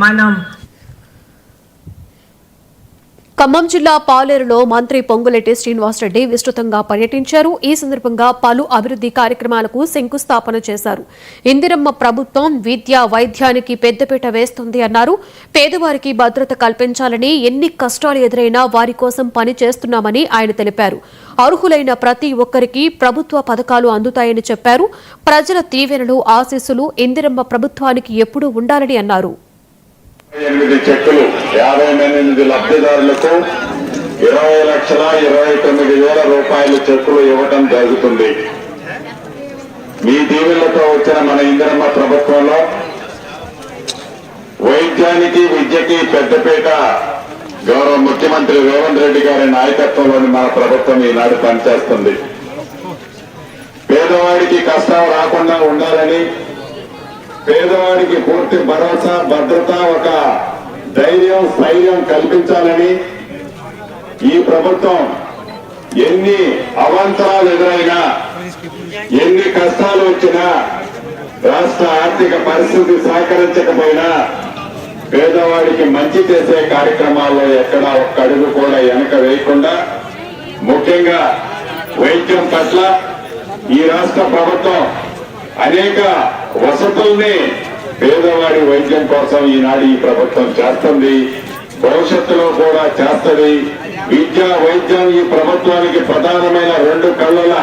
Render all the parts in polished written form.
మనం ఖమ్మం జిల్లా పాలేరులో మంత్రి పొంగులేటి శ్రీనివాసరెడ్డి విస్తృతంగా పర్యటించారు. ఈ సందర్భంగా పలు అభివృద్ది కార్యక్రమాలకు శంకుస్థాపన చేశారు. ఇందిరమ్మ ప్రభుత్వం విద్య వైద్యానికి పెద్దపీట వేస్తుంది అన్నారు. పేదవారికి భద్రత కల్పించాలని, ఎన్ని కష్టాలు ఎదురైనా వారి కోసం పని చేస్తున్నామని ఆయన తెలిపారు. అర్హులైన ప్రతి ఒక్కరికి ప్రభుత్వ పథకాలు అందుతాయని చెప్పారు. ప్రజల దీవెనలు, ఆశీస్సులు ఇందిరమ్మ ప్రభుత్వానికి ఎప్పుడూ ఉండాలని అన్నారు. 8 చెక్కులు 58 లబ్ధిదారులకు 20,29,000 రూపాయల చెక్కులు ఇవ్వడం జరుగుతుంది. మీ దీవెనలతో వచ్చిన మన ఇందిరమ్మ ప్రభుత్వంలో వైద్యానికి, విద్యకి పెద్దపీట గౌరవ ముఖ్యమంత్రి రేవంత్ రెడ్డి గారి నాయకత్వంలోని మన ప్రభుత్వం ఈనాడు పనిచేస్తుంది. పేదవాడికి కష్టం రాకుండా ఉండాలని, పేదవాడికి పూర్తి భరోసా, భద్రత, ఒక ధైర్యం, స్థైర్యం కల్పించాలని ఈ ప్రభుత్వం ఎన్ని అవాంతరాలు ఎదురైనా, ఎన్ని కష్టాలు వచ్చినా, రాష్ట్ర ఆర్థిక పరిస్థితి సహకరించకపోయినా పేదవాడికి మంచి చేసే కార్యక్రమాల్లో ఎక్కడా ఒక్క అడుగు కూడా వెనక వేయకుండా, ముఖ్యంగా వైద్యం పట్ల ఈ రాష్ట్ర ప్రభుత్వం అనేక వసతుల్ని పేదవాడి వైద్యం కోసం ఈనాడు ఈ ప్రభుత్వం చేస్తుంది. భవిష్యత్తులో కూడా చేస్తుంది. విద్య, వైద్యం ఈ ప్రభుత్వానికి ప్రధానమైన 2 కళ్ళల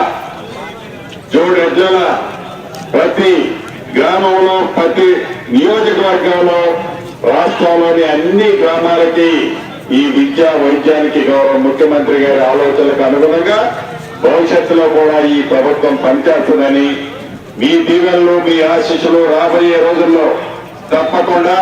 జోడెడ్ల. ప్రతి గ్రామంలో, ప్రతి నియోజకవర్గంలో, రాష్ట్రంలోని అన్ని గ్రామాలకి ఈ విద్య, వైద్యానికి గౌరవ ముఖ్యమంత్రి గారి ఆలోచనలకు అనుగుణంగా భవిష్యత్తులో కూడా ఈ ప్రభుత్వం పనిచేస్తుందని, మీ దీవెనలు, మీ ఆశీస్సులు రాబోయే రోజుల్లో తప్పకుండా